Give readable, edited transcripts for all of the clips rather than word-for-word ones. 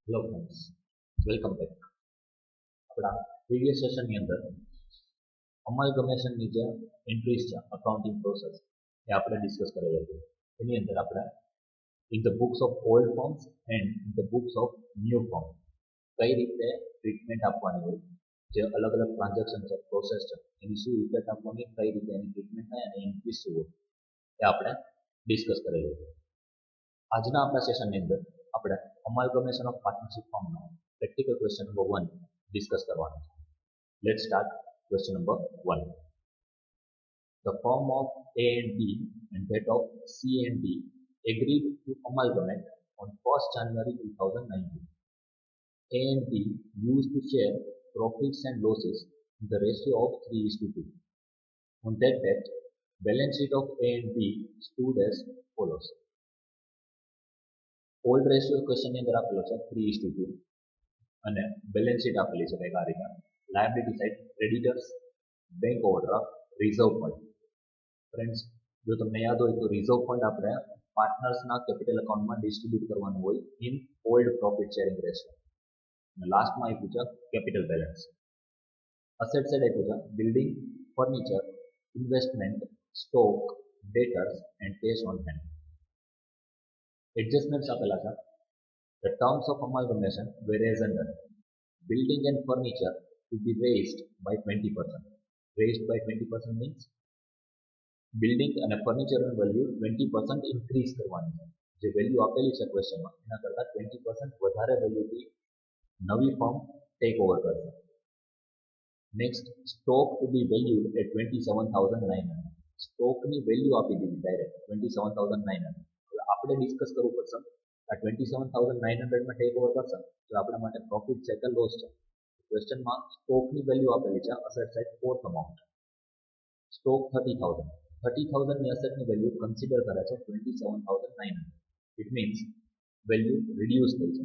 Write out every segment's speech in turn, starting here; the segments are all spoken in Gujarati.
Hello friends, welcome back. આપણા પ્રીવિયસ સેશનની અંદર અમલગમેશનની જે એન્ટ્રીઝ છે અકાઉન્ટિંગ પ્રોસેસ એ આપણે ડિસ્કસ કરેલી હતી. એની અંદર આપણે in the books of old forms and in the books of new form કઈ રીતે ટ્રીટમેન્ટ આપવાની હોય, જે અલગ અલગ ટ્રાન્ઝેક્શન છે, પ્રોસેસ છે, એની શું ઇફેક્ટ આપવાની, કઈ રીતે એની ટ્રીટમેન્ટ થાય અને એન્ટ્રીઝ શું હોય એ આપણે ડિસ્કસ કરેલું હતું. આજના આપણા સેશનની અંદર આપણે અમલગમેશન ઓફ પાર્ટનરશિપ ફોર્મનો પ્રેક્ટિકલ ક્વેશ્ચન નંબર 1 ડિસ્કસ કરવાનો છે. Let's start question number 1. The firm of A and B and that of C and D agreed to amalgamate on 1st January 2019. A and B used to share profits and losses in the ratio of 3:2. On that date, balance sheet of A and B stood as follows. Old ratio ક્વેશ્ચનની અંદર આપેલો છે 3:2 અને બેલેન્સ શીટ આપેલી છે કંઈક આ રીતે. Liability side creditors, bank overdraft, reserve fund. Friends, જો તમને યાદ હોય તો રિઝર્વ ફંડ આપણે પાર્ટનર્સના કેપિટલ એકાઉન્ટમાં ડિસ્ટ્રીબ્યુટ કરવાનું હોય in old profit sharing ratio. અને લાસ્ટમાં આપ્યું છે કેપિટલ બેલેન્સ. અસેટ સાઇડ આપ્યું છે building, furniture, investment, stock, ડેટર્સ and cash on hand. Adjustments આપેલા છે. The terms of amalgamation were as under. Building and furniture to be raised by 20%. Raised by 20% means building અને ફર્નિચરની વેલ્યુ 20% ઇન્ક્રીઝ કરવાની છે. જે વેલ્યુ આપેલી છે ક્વેશ્ચનમાં એના કરતાં 20% વધારે વેલ્યુથી નવી ફર્મ ટેક ઓવર કરશે. Next, stock to be valued at 27,900. સ્ટોકની વેલ્યુ આપી દીધી ડાયરેક્ટ 27,900. હવે આપણે ડિસ્કસ કરવું પડશે આ 27,900માં ટેક ઓવર કરશે તો આપણા માટે પ્રોફિટ છે કે લોસ છે. ક્વેશ્ચનમાં સ્ટોકની વેલ્યુ આપેલી છે asset side fourth amount. Stock 30,000ની અસેટની વેલ્યુ કન્સિડર કરે છે 27,900. ઇટ મીન્સ વેલ્યુ રિડ્યુસ થઈ છે,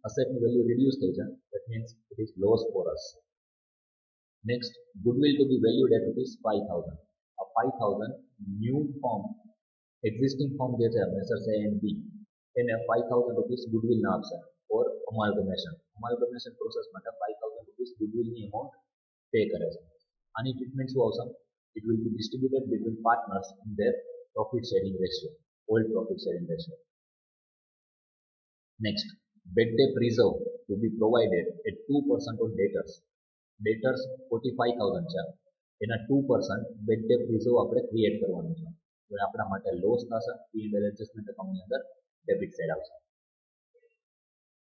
અસેટની વેલ્યુ રિડ્યુસ થઈ છે. That means it is loss for us. Next, goodwill to be valued at ₹5,000. આ 5,000 ન્યૂ ફોર્મ, એક્ઝિસ્ટિંગ ફોર્મ જે છે મેસર્સ A and B એને ₹5,000 ગુડવિલના આપશે ફોર અમાલ્ગમેશન. અમાલ્ગમેશન પ્રોસેસ માટે ₹5,000 ગુડવિલની અમાઉન્ટ પે કરે છે. આની ટ્રીટમેન્ટ શું આવશે? It will be distributed between partners in their profit sharing ratio, old profit sharing ratio. Next, bad debt reserve to be provided at 2% on debtors. Debtors 45,000 છે, એના 2% bad debt reserve આપણે ક્રિએટ કરવાનું છે. તો આપણા માટે લોસ થશે. P&L એડજસ્ટમેન્ટ એકાઉન્ટની અંદર ડેબિટ સાઇડ આવશે.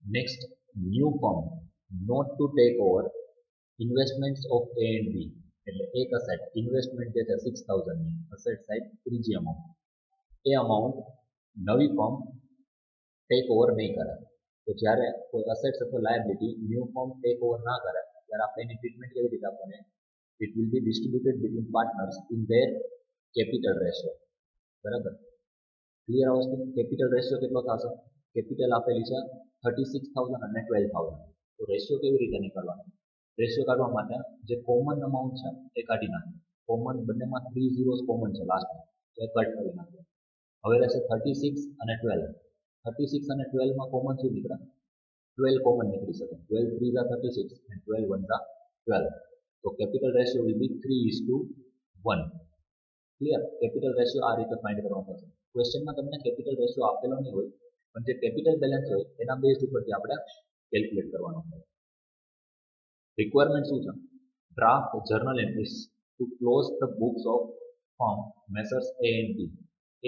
Next, new firm not to take over investments of A and B. એટલે એક અસેટ ઇન્વેસ્ટમેન્ટ જે છે 6,000ની અસેટ સાઇડ ત્રીજી અમાઉન્ટ, એ અમાઉન્ટ નવી ફર્મ ટેક ઓવર નહીં કરે. તો જ્યારે કોઈ અસેટ્સ અથવા liability new firm take over ના કરે ત્યારે આપણે એની ટ્રીટમેન્ટ કેવી રીતે આપવાની? It will be distributed between partners in their capital ratio. બરાબર, ક્લિયર આ વસ્તુ? કેપિટલ રેશિયો કેટલો થશે? કેપિટલ આપેલી છે 36,000 અને 12,000. તો રેશિયો કેવી રીતે નીકળવાનો? રેશિયો કાઢવા માટે જે કોમન અમાઉન્ટ છે એ કાઢી નાખીએ. કોમન બંનેમાં 3 zeros કોમન છે લાસ્ટમાં, તો એ કટ કરી નાખીએ. હવે રહેશે 36 અને 12. 36 અને 12માં કોમન શું નીકળે? 12 કોમન નીકળી શકે. 12 3 ઝા 36 અને 12 1 ઝા 12. તો capital ratio will be 3:1. Clear? Capital ratio આ રીતે ફાઇન્ડ કરવાનો થશે. ક્વેશ્ચનમાં તમને કેપિટલ રેશિયો આપેલો નહીં હોય, પણ જે કેપિટલ બેલેન્સ હોય એના બેઝ ઉપરથી આપણે કેલ્ક્યુલેટ કરવાનું હોય. રિક્વાયરમેન્ટ શું છે? Draft journal entries to close the books of firm messrs A and B.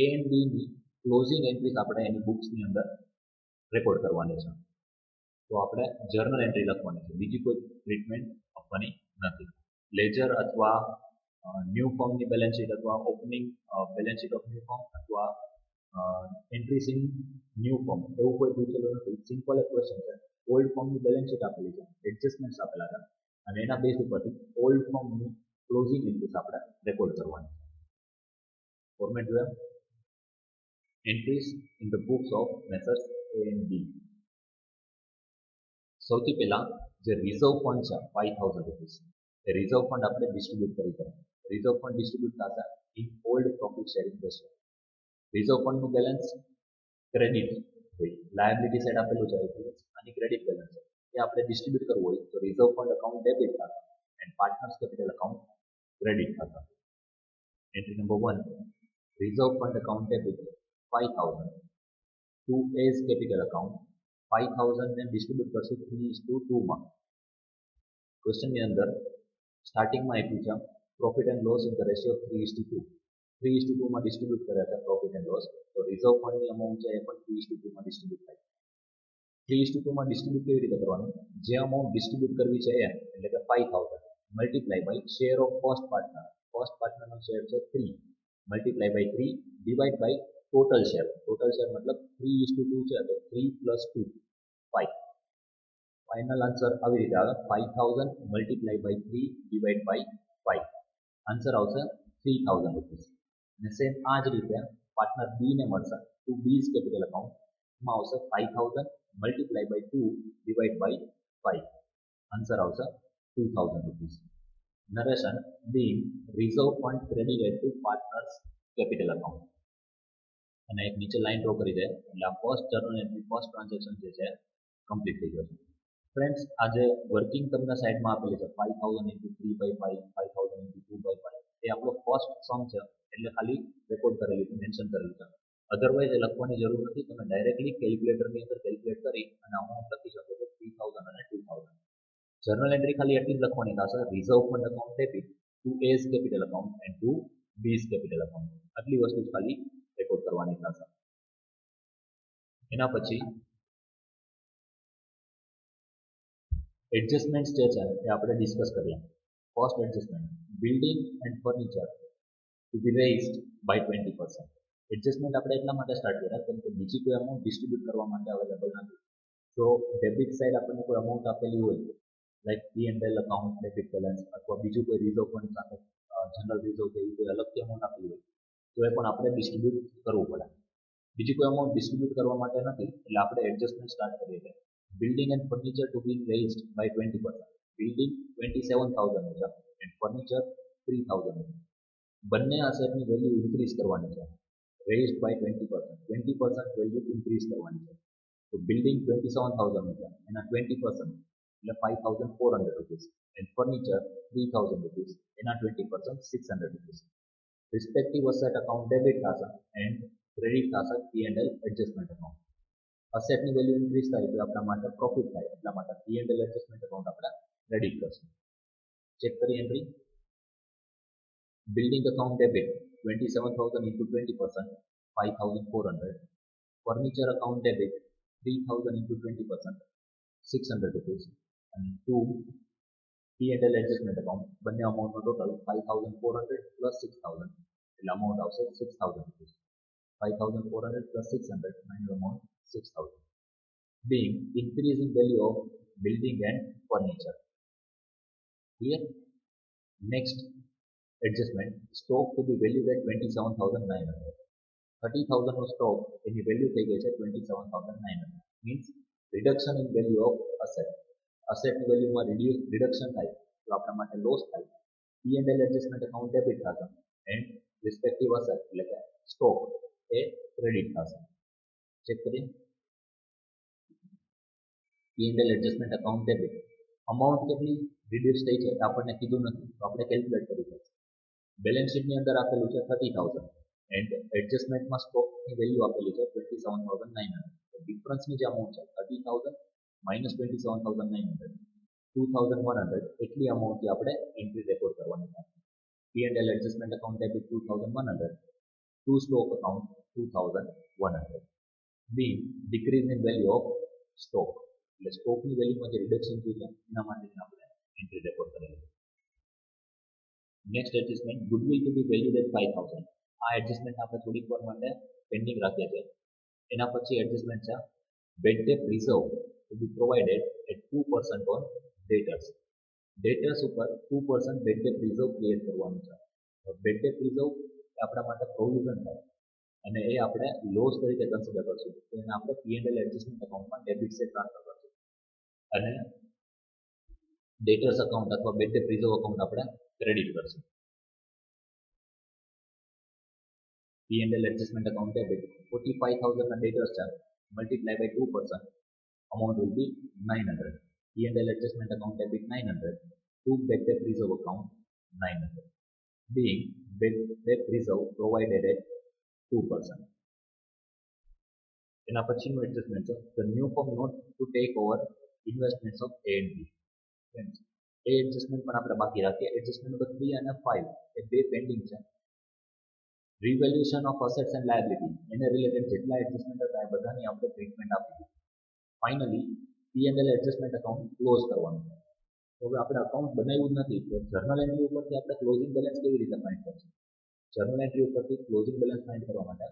A and B ની ક્લોઝિંગ એન્ટ્રીઝ આપણે એની બુક્સની અંદર રેકોર્ડ કરવાની છે. તો આપણે જર્નલ એન્ટ્રી લખવાની છે, બીજી કોઈ ટ્રીટમેન્ટ આપવાની નથી. લેજર અથવા ન્યૂ ફર્મની બેલેન્સ શીટ અથવા opening balance sheet of new firm અથવા એન્ટ્રીઝ ઇન ન્યૂ ફર્મ એવું કોઈ પૂછેલું નથી. સિમ્પલ એક ક્વેશ્ચન છે. ઓલ્ડ ફર્મની બેલેન્સ શીટ આપેલી છે, એડજસ્ટમેન્ટ્સ આપેલા છે અને એના બેઝ ઉપરથી ઓલ્ડ ફર્મની ક્લોઝિંગ એન્ટ્રીઝ આપણે રેકોર્ડ કરવાની છે. ફોર્મેટ જોયા? Entries in the books of Messrs A and B. સૌથી પહેલા જે રિઝર્વ ફંડ છે ₹5,000, એ રિઝર્વ ફંડ આપણે ડિસ્ટ્રીબ્યુટ કરી છે. રિઝર્વ ફંડ ડિસ્ટ્રીબ્યુટ થશે in old profit sharing ratio. Reserve ફંડનું બેલેન્સ ક્રેડિટ લાયબિલિટી સાઈડ આપેલું છે અને ક્રેડિટ બેલેન્સ છે એ આપણે ડિસ્ટ્રીબ્યુટ કરવું હોય તો રિઝર્વ ફંડ અકાઉન્ટ ડેબિટ થશે and partners capital account credit થશે. Entry number 1, reserve fund account debit 5000 to A's capital account 5000 ને ડિસ્ટ્રીબ્યુટ કરશું 3:2 માં. ક્વેશ્ચનની અંદર સ્ટાર્ટિંગમાં આપ્યું છે profit and loss in the ratio 3:2. 3:2 માં ડિસ્ટ્રીબ્યુટ કર્યા છે પ્રોફિટ એન્ડ લોસ, તો રિઝર્વ ફંડની અમાઉન્ટ છે એ પણ 3:2 માં ડિસ્ટ્રીબ્યુટ થાય. 3:2 માં ડિસ્ટ્રીબ્યુટ કેવી રીતે કરવાનું? જે અમાઉન્ટ ડિસ્ટ્રીબ્યુટ કરવી છે એ એટલે કે 5000 multiply by share of first partner. First પાર્ટનરનો શેર છે 3 multiply by 3 divide by total share. Total share મતલબ 3:2 છે તો 3 + 2 5. ફાઇનલ આન્સર આવી રીતે આવે 5000 multiply by 3 divide by 5. Answer આવશે 3000 રૂપીસ. અને સેમ આ જ રીતે પાર્ટનર બી ને મળશે ટુ બીઝ કેપિટલ અકાઉન્ટ, એમાં આવશે 5000 multiply by 2 divide by 5. Answer આવશે 2000 rupees. Narration being reserve fund credited to partners capital account. અને એક નીચે લાઈન ડ્રો કરી દે એટલે આ first journal entry first transaction જે છે કમ્પ્લીટ થઈ જશે. ફ્રેન્ડ્સ આજે વર્કિંગ તમને સાઈડમાં આપેલી છે 5000 ઇન્ટુ 3/5 5000 ઇન્ટુ 2/5 એ આપણો ફર્સ્ટ સમ છે એટલે ખાલી રેકોર્ડ કરેલું છે, મેન્શન કરેલું છે. અધરવાઇઝ એ લખવાની જરૂર નથી, તમે ડાયરેક્ટલી કેલ્ક્યુલેટરની અંદર કેલ્ક્યુલેટ કરી અને અમાઉન્ટ લખી શકો છો 3000 અને 2000. જર્નલ એન્ટ્રી ખાલી એટલી જ લખવાની થશે reserve fund account debit to A's capital account and to B's capital account. આટલી વસ્તુ ખાલી રેકોર્ડ કરવાની થશે. એના પછી એડજસ્ટમેન્ટ્સ જે છે એ આપણે ડિસ્કસ કરીએ. First adjustment building and furniture to be raised by 20%. Adjustment આપણે એટલા માટે સ્ટાર્ટ કર્યા કેમ કે બીજી કોઈ અમાઉન્ટ ડિસ્ટ્રીબ્યુટ કરવા માટે અવેલેબલ નથી. જો ડેબિટ સાઈડ આપણને કોઈ અમાઉન્ટ આપેલી હોય like P&L account debit balance અથવા બીજું કોઈ રિઝર્વ ફંડ સાથે જનરલ રિઝર્વ કે એવી કોઈ અલગથી અમાઉન્ટ આપેલી હોય તો એ પણ આપણે ડિસ્ટ્રીબ્યુટ કરવું પડે. બીજી કોઈ અમાઉન્ટ ડિસ્ટ્રીબ્યુટ કરવા માટે નથી એટલે આપણે એડજસ્ટમેન્ટ સ્ટાર્ટ કરીએ છીએ. Building and furniture to be raised by 20%. Building 27,000 છે એન્ડ ફર્નિચર 3,000 છે. બંને એસેટની વેલ્યુ ઇન્ક્રીઝ કરવાની છે. રેઇઝડ બાય 20%. 20% વેલ્યુ ઇન્ક્રીઝ કરવાની છે. તો બિલ્ડિંગ 27,000 છે એના 20% એટલે 5,400 રૂપીસ એન્ડ ફર્નિચર 3,000 રૂપીસ એના 20% 600 rupees. Respective asset account debit થશે એન્ડ ક્રેડિટ થશે P&L એડજસ્ટમેન્ટ અકાઉન્ટ. અસેટની વેલ્યુ ઇન્ક્રીઝ થાય તો આપણા માટે પ્રોફિટ થાય એટલા માટે P&L એડજસ્ટમેન્ટ અકાઉન્ટ આપણે ક્રેડિટ કરશું. ચેક કરી entry. Building account debit 27,000 into 20% 5,400. Furniture account debit 3,000 into 20% 600 rupees અને 2 P&L એડજસ્ટમેન્ટ અકાઉન્ટ બંને અમાઉન્ટનો ટોટલ 5,400 પ્લસ 6,000 એટલે અમાઉન્ટ આવશે 6,000 rupees. 5,400 plus 600 final amount 6,000. Being increase in value of building and furniture. Clear? Next adjustment stock to be valued at 27,900. 30,000 of stock any value થઈ ગઈ છે 27,900 means reduction in value of asset. asset ની વેલ્યુમાં રિડક્શન થાય તો આપણા માટે લોસ થાય. P&L એડજસ્ટમેન્ટ અકાઉન્ટ ડેબિટ થશે એન્ડ રિસ્પેક્ટિવ asset એટલે કે સ્ટોક એ ક્રેડિટ થશે. ચેક કરીએ. P&L adjustment account debit amount કેટલી રિડ્યુસ થઈ છે આપણને કીધું નથી તો આપણે કેલ્ક્યુલેટ કરી શકીએ. બેલેન્સ શીટની અંદર આપેલું છે 30,000 એન્ડ એડજસ્ટમેન્ટમાં સ્ટોકની વેલ્યુ આપેલી છે 27,900. ડિફરન્સની જે અમાઉન્ટ છે 30,000 માઇનસ 27,900 2,100 એટલી અમાઉન્ટથી આપણે એન્ટ્રી રેકોર્ડ કરવાની છે. P&L adjustment account debit 2,100 to stock account 2,100. B decrease in value of stock એટલે સ્ટોકની વેલ્યુમાં જે રિડક્શન થયું છે એના માટે આપણે એન્ટ્રી રેકોર્ડ કરેલી છે. Next adjustment goodwill to be valued at 5,000. આ એડજસ્ટમેન્ટ આપણે થોડીક વાર માટે પેન્ડિંગ રાખીએ છીએ. એના પછી એડજસ્ટમેન્ટ છે bad debt reserve to be provided at 2% on debtors. Debtors ઉપર 2% બેડ ડેટ રિઝર્વ ક્રિએટ કરવાનું છે. બેડ ડેટ રિઝર્વ આપણા માટે પ્રોવિઝન થાય અને એ આપણે લોસ તરીકે કન્સિડર કરશું તો એને આપણે P&L એડજસ્ટમેન્ટ અકાઉન્ટમાં ડેબિટ સાઈડ ટ્રાન્સફર કરશું અને ડેટર્સ અકાઉન્ટ અથવા બેડ ડેટ રિઝર્વ અકાઉન્ટ આપણે ક્રેડિટ કરશું. P&L એડજસ્ટમેન્ટ અકાઉન્ટ ડેબિટ 45,000 ના ડેટર્સ છે multiply by 2%, amount will be 900. P&L adjustment account debit 900 to bad debt reserve account 900, being bad debt reserve provided at 2%. એના પછીનું એડજસ્ટમેન્ટ છે the new firm not to take over investments of A and B. A adjustment પણ આપણે બાકી રાખીએ. એડજસ્ટમેન્ટ નંબર 3 અને 5 એ બે પેન્ડિંગ છે. રિવેલ્યુશન ઓફ અસેટ્સ એન્ડ લાયબિલિટી એને રિલેટેડ જેટલા એડજસ્ટમેન્ટ હતા એ બધાની આપણે ટ્રીટમેન્ટ આપી દીધી. Finally P&L adjustment account close કરવાનું છે. તો હવે આપણે અકાઉન્ટ બનાવ્યું જ નથી તો જર્નલ એન્ટ્રી ઉપરથી આપણે ક્લોઝિંગ બેલેન્સ કેવી રીતે ફાઇન્ડ કરશું? જર્નલ એન્ટ્રી ઉપરથી ક્લોઝિંગ બેલેન્સ ફાઇન્ડ કરવા માટે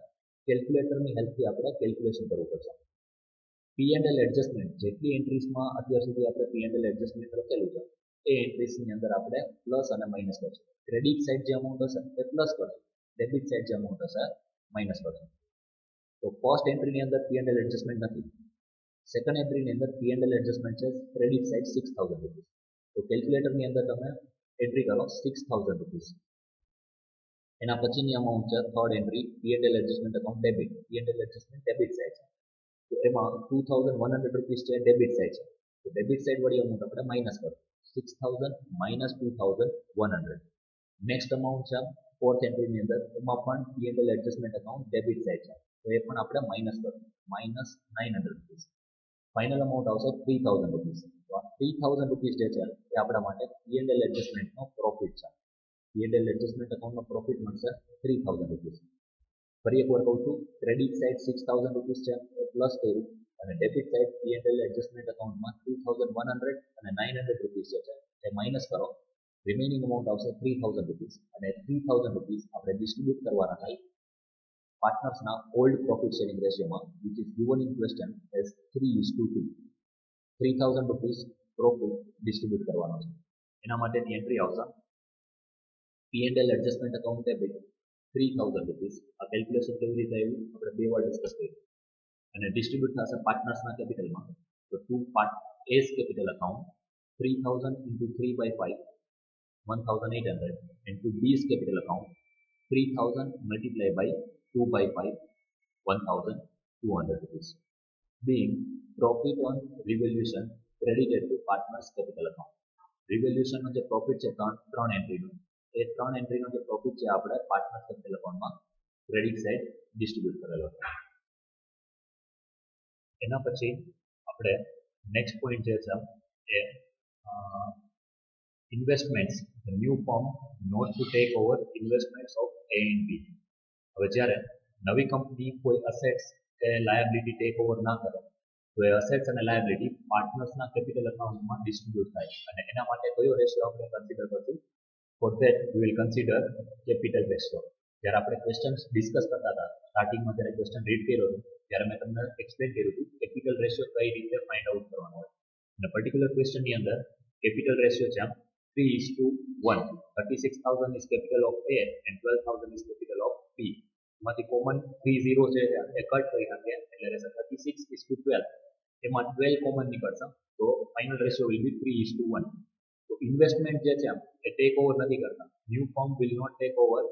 કેલ્ક્યુલેટરની હેલ્પથી આપણે કેલ્ક્યુલેશન કરવું પડશે. P&L એડજસ્ટમેન્ટ જેટલી એન્ટ્રીઝમાં અત્યાર સુધી આપણે P&L એડજસ્ટમેન્ટ લખેલું છે એ એન્ટ્રીઝની અંદર આપણે પ્લસ અને માઇનસ કરશું. ક્રેડિટ સાઇડ જે અમાઉન્ટ હશે એ પ્લસ કરશું, ડેબિટ સાઇડ જે અમાઉન્ટ હશે માઇનસ કરશું. તો ફર્સ્ટ એન્ટ્રીની અંદર P&L એડજસ્ટમેન્ટ નથી. સેકન્ડ એન્ટ્રીની અંદર P&L એડજસ્ટમેન્ટ છે ક્રેડિટ સાઇડ 6000 રૂપીસ. તો કેલ્ક્યુલેટરની અંદર તમે એન્ટ્રી કરો 6000 રૂપીસ. એના પછીની અમાઉન્ટ છે third entry P&L adjustment account debit. P&L adjustment debit side છે તો એમાં 2100 રૂપીસ છે ડેબિટ સાઇડ છે. તો ડેબિટ સાઇડ વાળી અમાઉન્ટ આપણે માઇનસ કરો 6000 માઇનસ 2100. નેક્સ્ટ અમાઉન્ટ છે ફોર્થ એન્ટ્રીની અંદર એમાં પણ P&L adjustment account debit side છે તો એ પણ આપણે માઇનસ કરશું માઇનસ 900 રૂપીસ. ફાઇનલ અમાઉન્ટ આવશે 3000 રૂપીસ. તો આ 3000 રૂપીસ જે છે એ આપણા માટે P&L એડજસ્ટમેન્ટનો પ્રોફિટ છે. P&L એડજસ્ટમેન્ટ અકાઉન્ટનો પ્રોફિટ મળશે 3000 રૂપીસ. ફરી એકવાર કહું છું, ક્રેડિટ સાઇડ 6000 રૂપીસ છે એ પ્લસ કર્યું અને ડેબિટ સાઇડ P&L એડજસ્ટમેન્ટ અકાઉન્ટમાં 2100 અને 900 રૂપીસ જે છે એ માઇનસ કરો. રિમેનિંગ અમાઉન્ટ આવશે 3000 રૂપીસ અને 3000 રૂપીસ આપણે ડિસ્ટ્રીબ્યુટ કરવાના થાય પાર્ટનર્સના ઓલ્ડ પ્રોફિટ શેરિંગ રેશિયોમાં which is given in question as 3:2. 3000 rupees profit distribute કરવાનો છે. એના માટેની એન્ટ્રી આવશે P&L adjustment account debit 3000 rupees. આ કેલ્ક્યુલેશન કેવી રીતે આવ્યું આપણે બે વાર ડિસ્કસ કર્યું અને ડિસ્ટ્રીબ્યુટ થશે પાર્ટનર્સના કેપિટલમાં. તો to part A's capital account 3000 into 3/5 1800 into B's capital account 3000 multiplied by 2/5 1200 rupees, being profit on revaluation credited to partners capital account. રિવેલ્યુશન નો જે પ્રોફિટ છે ત્રણ એન્ટ્રીનો એ ત્રણ એન્ટ્રીનો જે પ્રોફિટ છે આપણે પાર્ટનર્સ કેપિટલ અકાઉન્ટમાં ક્રેડિટ સાઇડ ડિસ્ટ્રીબ્યુટ કરેલો છે. એના પછી આપણે નેક્સ્ટ પોઈન્ટ જે છે એ investments the new firm not to take over investments of A and B. હવે જ્યારે નવી કંપની કોઈ અસેટ્સ કે લાયબિલિટી ટેક ઓવર ના કરે તો એ અસેટ્સ અને લાયબિલિટી પાર્ટનર્સના કેપિટલ અકાઉન્ટમાં ડિસ્ટ્રીબ્યુટ થાય અને એના માટે કયો રેશિયો આપણે કન્સિડર કરશું? For that we will consider capital ratio. જ્યારે આપણે ક્વેશ્ચન્સ ડિસ્કસ કરતા હતા સ્ટાર્ટિંગમાં જ્યારે ક્વેશ્ચન રીડ કર્યો હતો ત્યારે મેં તમને એક્સપ્લેન કર્યું હતું કેપિટલ રેશિયો કઈ રીતે ફાઇન્ડ આઉટ કરવાનો હોય અને પર્ટિક્યુલર ક્વેશ્ચનની અંદર કેપિટલ રેશિયો છે 3:1. 36,000 is capital of A and 12,000 is capital of B. એમાંથી કોમન 30 છે એ કટ કરી નાખીએ એટલે રહેશે 36:12. એમાં 12 કોમન નીકળશે તો ફાઇનલ રેશિયો વિલ બી 3:1. તો ઇન્વેસ્ટમેન્ટ જે છે એ ટેક ઓવર નથી કરતા. New firm will not take over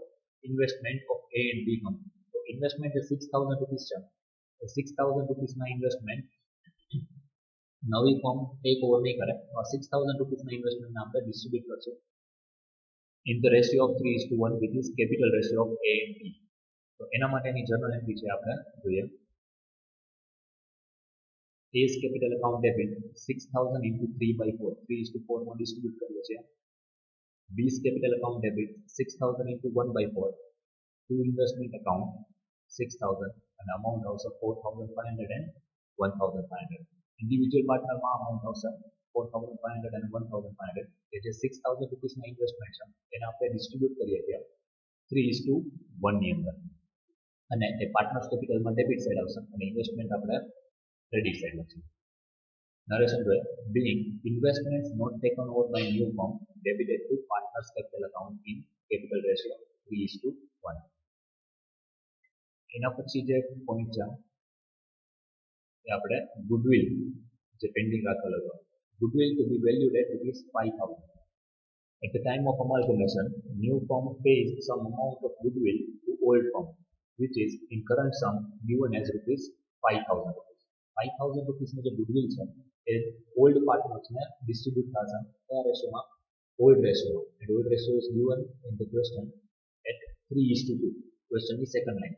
investment of A and B company. તો ઇન્વેસ્ટમેન્ટ જે 6000 રૂપીસ છે એ 6000 રૂપીસના ઇન્વેસ્ટમેન્ટ નવી ફર્મ ટેક ઓવર નહીં કરે તો આ 6000 રૂપીસના ઇન્વેસ્ટમેન્ટને આપણે ડિસ્ટ્રીબ્યુટ કરશું in the ratio of 3:1 which is capital ratio of A and B. તો એના માટેની જર્નલ એન્ટ્રી છે આપણે જોઈએ A's capital account debit 6000 into 3/4 3:4 માં ડિસ્ટ્રીબ્યુટ કરીએ છીએ. B's capital account debit 6000 into 1/4 to investment account 6000 and amount આવશે 4500 and 1500. ઇન્ડિવિજ્યુઅલ પાર્ટનરમાં અમાઉન્ટ આવશે 4500 અને 1500 કે જે 6000 રૂપીસના ઇન્વેસ્ટમેન્ટ છે એને આપણે ડિસ્ટ્રીબ્યુટ કરીએ છીએ 3:1 ની અંદર અને એ પાર્ટનર્સ કેપિટલમાં ડેબિટ સાઇડ આવશે અને ઇન્વેસ્ટમેન્ટ આપણે ક્રેડિટ સાઇડ લખીશું. નરેશન જોઈએ being investments not taken over by new firm debited to partners capital account in capital ratio 3:1. એના પછી જે પોઈન્ટ છે એ આપણે ગુડવિલ જે પેન્ડિંગ રાખેલો હતો goodwill to be valued at ₹5,000. At the time of amalgamation, new firm pays some amount of goodwill to old firm, which is in current sum given as ₹5,000. ₹5,000 નું જે ગુડવિલ છે એ ઓલ્ડ પાર્ટનર્સને ડિસ્ટ્રીબ્યુટ થશે કયા રેશિયોમાં? ઓલ્ડ રેશિયોમાં. And old ratio is given in the question at 3:2. ક્વેશ્ચનની second line.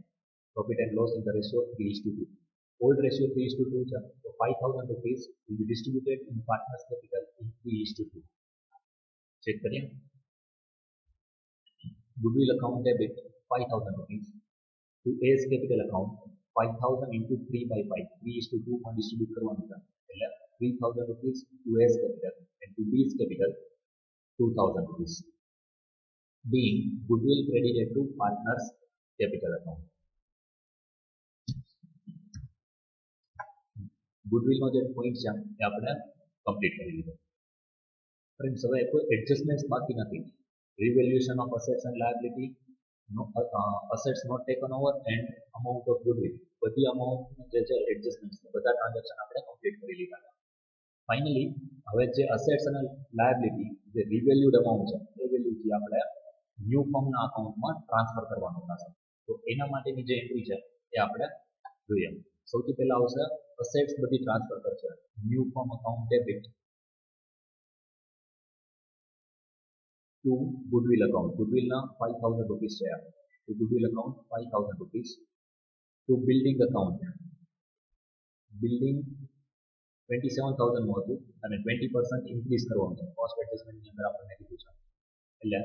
Profit and loss in the ratio 3:2. Old ratio 3:2 છે તો ₹5,000 will be distributed in partners capital in 3:2. Check કરીએ. Goodwill account debit ₹5,000 to A's capital account 5,000 into 3/5 3:2 માં ડિસ્ટ્રીબ્યુટ કરવાનું છે એટલે ₹3,000 to A's capital and to B's capital ₹2,000 being goodwill credited to partners capital account. ગુડવિલનો જે પોઈન્ટ છે એ આપણે કમ્પ્લીટ કરી લીધો. ફ્રેન્ડ્સ, હવે કોઈ એડજસ્ટમેન્ટ્સ બાકી નથી. Revaluation of assets and liability, assets not taken over and amount of goodwill, બધી અમાઉન્ટ જે છે એડજસ્ટમેન્ટ્સ બધા ટ્રાન્ઝેક્શન આપણે કમ્પ્લીટ કરી લીધા હતા. ફાઇનલી હવે જે અસેટ્સ અને લાયબિલિટી જે રિવેલ્યુડ અમાઉન્ટ છે એ વેલ્યુથી આપણે ન્યૂ ફોર્મના અકાઉન્ટમાં ટ્રાન્સફર કરવાનું થશે. તો એના માટેની જે એન્ટ્રી છે એ આપણે જોઈએ. સૌથી પહેલા આવશે અસેટ્સ બધી ટ્રાન્સફર કરશે new firm account debit to goodwill account. ગુડવિલના ₹5,000 છે તો goodwill account ₹5,000 to building account. Building 27,000 નું હતું અને 20% ઇન્ક્રીઝ કરવાનું છે. કોસ્ટ એડજસ્ટમેન્ટની અંદર આપણને કીધું છે એટલે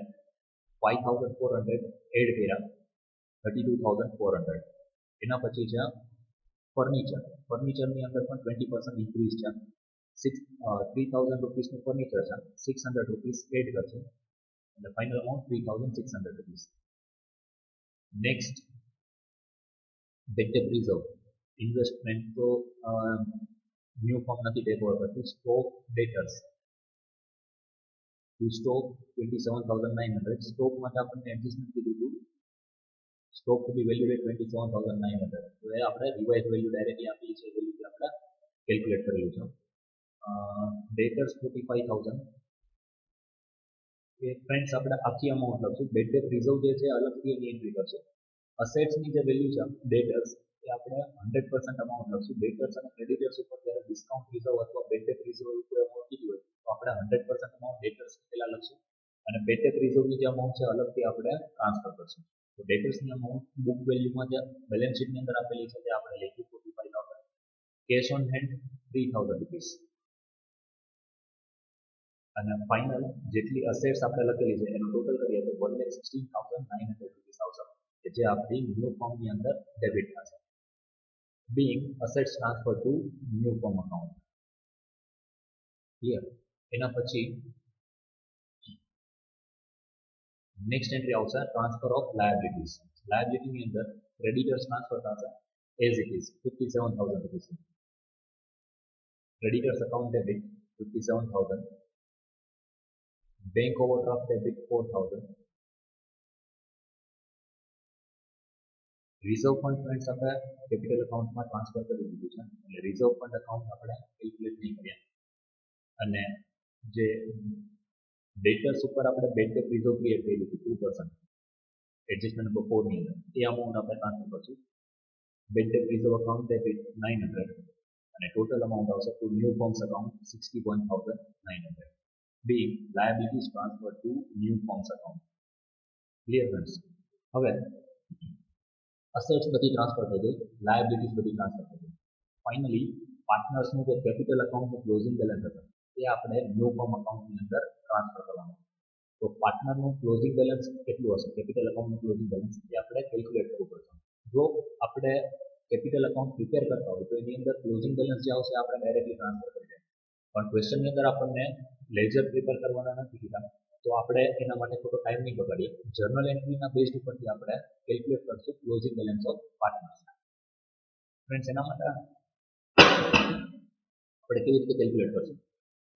5,400 એડ કર્યા 32,400. એના પછી છે ફર્નિચર. ફર્નિચરની અંદર પણ 20% ઇન્ક્રીઝ છે. ₹3,000 નું ફર્નિચર છે, ₹600 એડ કરશે એટલે final amount ₹3,600. Next bad debt reserve investment તો ન્યૂ ફોર્મ નથી ટેક ઓવર કરતું. Stock debtors to stock 27,900. Stock માટે આપણને એડજસ્ટમેન્ટ કીધું હતું stock to be valued at 27,900. તો એ આપણે રિવાઇઝ વેલ્યુ ડાયરેક્ટલી આપેલી છે એ વેલ્યુથી આપણે કેલ્ક્યુલેટ કરેલું છે. ડેટર્સ 45,000. એ ફ્રેન્ડ્સ આપણે આખી અમાઉન્ટ લખશું. બેડ ડેટ રિઝર્વ જે છે અલગથી એની એન્ટ્રી કરશું. અસેટ્સની જે વેલ્યુ છે ડેટર્સ એ આપણે 100% અમાઉન્ટ લખશું. ડેટર્સ અને ક્રેડિટર્સ ઉપર જ્યારે ડિસ્કાઉન્ટ રિઝર્વ અથવા બેડ ડેટ રિઝર્વ ઉપર અમાઉન્ટ કીધું હોય તો આપણે 100% અમાઉન્ટ ડેટર્સ પહેલા લખશું અને બેડ ડેટ રિઝર્વની જે અમાઉન્ટ છે અલગથી આપણે ટ્રાન્સફર કરશું. તો ડેટર્સની અમાઉન્ટ બુક વેલ્યુમાં જે બેલેન્સ શીટની અંદર આપેલી છે તે આપણે લખી 45,000. કેશ ઓન હેન્ડ ₹3,000 અને ફાઇનલ જેટલી અસેટ્સ આપણે લખેલી છે એનો ટોટલ કરીએ તો ₹1,16,900 આવશે કે જે આપણી ન્યૂ ફોર્મની અંદર ડેબિટ થશે. being assets transfer to new firm account. Clear? એના પછી નેક્સ્ટ એન્ટ્રી આવશે ટ્રાન્સફર ઓફ લાયબિલિટીઝ. લાયબિલિટીની અંદર ક્રેડિટર્સ ટ્રાન્સફર થશે as it is ₹57,000. Creditors account debit 57,000. Bank overdraft debit 4,000. Reserve fund friends આપણે કેપિટલ અકાઉન્ટમાં ટ્રાન્સફર કરી દીધું છે એટલે રિઝર્વ ફંડ અકાઉન્ટ આપણે કેલ્ક્યુલેટ નહીં કરીએ. અને જે ડેટર્સ ઉપર આપણે બેડ ડેટ રિઝર્વ ક્રિએટ કરી દીધું 2% એડજસ્ટમેન્ટ નંબર 4 ની અંદર એ અમાઉન્ટ આપણે ટ્રાન્સફર કરશું. Bad debt reserve account debit 900 અને ટોટલ અમાઉન્ટ આવશે to new forms account 61,900 being liabilities transferred to new forms account. Clear friends? હવે અસેટ્સ બધી ટ્રાન્સફર થઈ ગઈ, લાયબિલિટીઝ બધી ટ્રાન્સફર થઈ ગઈ. ફાઇનલી પાર્ટનર્સનું જે કેપિટલ અકાઉન્ટનું ક્લોઝિંગ બેલેન્સ હતું એ આપણે ન્યૂ ફોર્મ અકાઉન્ટની અંદર ટ્રાન્સફર કરવાનું. તો પાર્ટનરનું ક્લોઝિંગ બેલેન્સ કેટલું હશે, કેપિટલ અકાઉન્ટનું ક્લોઝિંગ બેલેન્સ એ આપણે કેલ્ક્યુલેટ કરવું પડશે. જો આપણે કેપિટલ અકાઉન્ટ પ્રિપેર કરતા હોય તો એની અંદર ક્લોઝિંગ બેલેન્સ જે આવશે આપણે ડાયરેક્ટલી ટ્રાન્સફર કરી દઈએ. પણ ક્વેશ્ચનની અંદર આપણને લેજર પ્રિપેર કરવાના નથી કીધા તો આપણે એના માટે થોડો ટાઈમ નહીં બગાડીએ. જર્નલ એન્ટ્રીના બેઝ ઉપરથી આપણે કેલ્ક્યુલેટ કરશું closing balance of partners. Friends, એના માટે આપણે કેવી રીતે કેલ્ક્યુલેટ કરશું?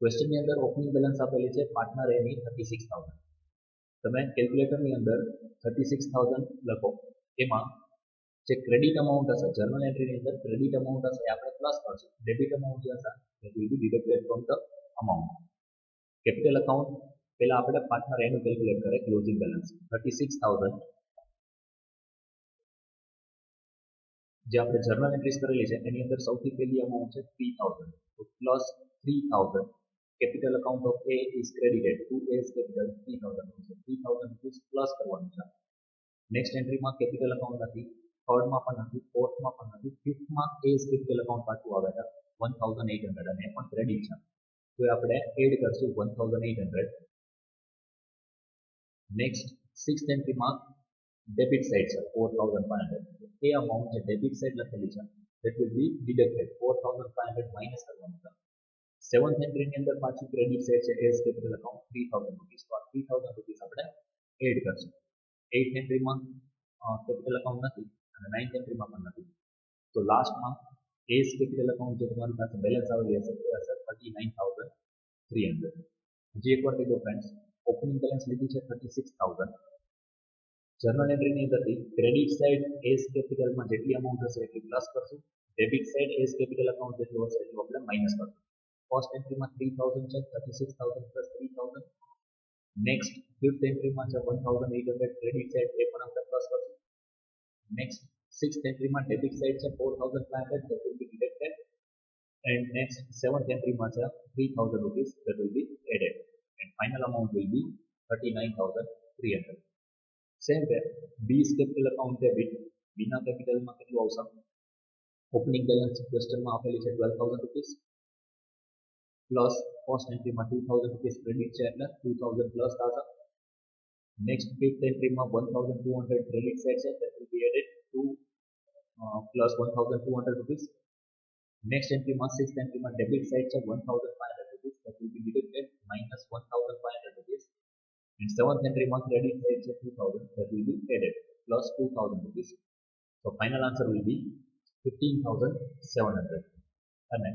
ક્વેશ્ચનની અંદર ઓપનિંગ બેલેન્સ આપેલી છે પાર્ટનર એની 36,000. તમે કેલ્ક્યુલેટરની અંદર 36,000 લખો. એમાં જે ક્રેડિટ અમાઉન્ટ હશે જર્નલ એન્ટ્રીની અંદર ક્રેડિટ અમાઉન્ટ હશે એ આપણે પ્લસ કરશું. ડેબિટ અમાઉન્ટ જે હશે it will be deducted from the amount. Capital account પહેલા આપણે પાર્ટનર એનું કેલ્ક્યુલેટ કરે ક્લોઝિંગ બેલેન્સ 36,000 જે આપણે જર્નલ એન્ટ્રીઝ કરેલી છે એની અંદર સૌથી પહેલી અમાઉન્ટ છે 3000, તો plus 3000 capital account of A is credited to A's capital 3000 છે, 3000 રૂપીસ પ્લસ કરવાનું છે. નેક્સ્ટ એન્ટ્રીમાં કેપિટલ અકાઉન્ટ નથી, થર્ડમાં પણ નથી, ફોર્થમાં પણ નથી, ફિફ્થમાં એઝ કેપિટલ અકાઉન્ટ પાછું આવે છે 1800 અને એ પણ ક્રેડિટ છે, તો એ આપણે એડ કરશું 1800. નેક્સ્ટ સિક્સ્થ એન્ટ્રીમાં ડેબિટ સાઇડ છે 4500, એ અમાઉન્ટ જે ડેબિટ સાઇડ લખેલી છે that will be deducted 4500 minus કરવાનું છે. સેવન્થ એન્ટ્રીની અંદર પાછું ક્રેડિટ સાઇડ છે એઝ કેપિટલ અકાઉન્ટ 3000 રૂપીસ, તો આ 3000 રૂપીસ આપણે એડ કરશું. એઇથ એન્ટ્રીમાં કેપિટલ અકાઉન્ટ નથી અને નાઇન્થ એન્ટ્રીમાં પણ નથી, તો લાસ્ટમાં એઝ કેપિટલ અકાઉન્ટ જે તમારી પાસે બેલેન્સ આવેલી હશે તે હશે 39300. હજી એકવાર કહી દો ફ્રેન્ડ્સ, ઓપનિંગ બેલેન્સ લીધી છે 36000, જર્નલ એન્ટ્રીની અંદરથી ક્રેડિટ સાઇડ એઝ કેપિટલમાં જેટલી અમાઉન્ટ હશે એટલી પ્લસ કરશું, debit side as capital account જેટલું હશે એટલું આપણે માઇનસ કરશું. ફર્સ્ટ એન્ટ્રીમાં 3000 છે, 36000 પ્લસ 3000. નેક્સ્ટ ફિફ્થ એન્ટ્રીમાં છે 1800 ક્રેડિટ સાઇડ, એ પણ આપણે પ્લસ કરશું. નેક્સ્ટ સિક્સ્થ એન્ટ્રીમાં ડેબિટ સાઇડ છે 4500 that will be deducted, and next seventh entryમાં છે 3000 rupees that will be added, and final amount will be 39300. Same way B's capital account debit, બીના કેપિટલમાં કેટલું આવશે? ઓપનિંગ બેલેન્સ ક્વેશ્ચનમાં આપેલી છે 12000 રૂપીસ પ્લસ ફર્સ્ટ એન્ટ્રીમાં 2000 રૂપીસ ક્રેડિટ છે એટલે 2000 પ્લસ થશે. નેક્સ્ટ ફિફ્થ એન્ટ્રીમાં 1200 ક્રેડિટ સાઇડ છે that will be added to plus 1200 rupees. Next એન્ટ્રીમાં સિક્સ્થ એન્ટ્રીમાં ડેબિટ સાઇડ છે 1500 rupees that will be deducted minus 1500 rupees, and seventh એન્ટ્રીમાં ક્રેડિટ સાઇડ છે 2000 that will be added plus 2000 rupees. So final answer will be 15700, અને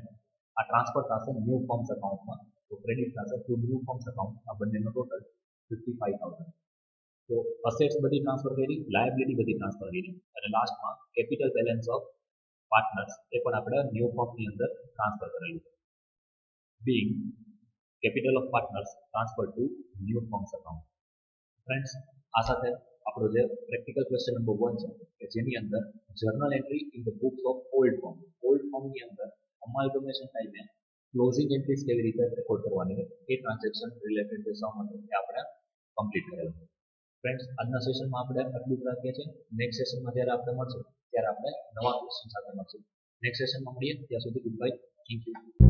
આ ટ્રાન્સફર થશે ન્યૂ ફોર્મ્સ અકાઉન્ટમાં, તો ક્રેડિટ થશે ટુ ન્યૂ ફોર્મ્સ અકાઉન્ટ, આ બંનેનો ટોટલ 55000. તો અસેટ્સ બધી ટ્રાન્સફર કરી, લાયબિલિટી બધી ટ્રાન્સફર કરી, અને લાસ્ટમાં કેપિટલ બેલેન્સ ઓફ પાર્ટનર્સ એ પણ આપણે ન્યૂ ફોર્મની અંદર ટ્રાન્સફર કરેલું છે. Being capital of partners transfer two new forms account. Friends, આ સાથે આપણો જે પ્રેક્ટિકલ ક્વેશ્ચન નંબર 1 છે કે જેની અંદર journal entry in the books of old ફોર્મની અંદર અમાલ્ગમેશન ટાઈમે ક્લોઝિંગ એન્ટ્રીઝ કેવી રીતે રેકોર્ડ કરવાની છે એ ટ્રાન્ઝેક્શન રિલેટેડ જે સમ હતો એ આપણે કમ્પ્લીટ કરેલું. ફ્રેન્ડ્સ, આજના સેશનમાં આપણે આટલું જ રાખીએ છીએ. નેક્સ્ટ સેશનમાં જ્યારે આપણે મળશું ત્યારે આપણે નવા ક્વેશ્ચન સાથે મળશું. નેક્સ્ટ સેશનમાં મળીએ, ત્યાં સુધી ગુડ બાય, થેન્ક યુ.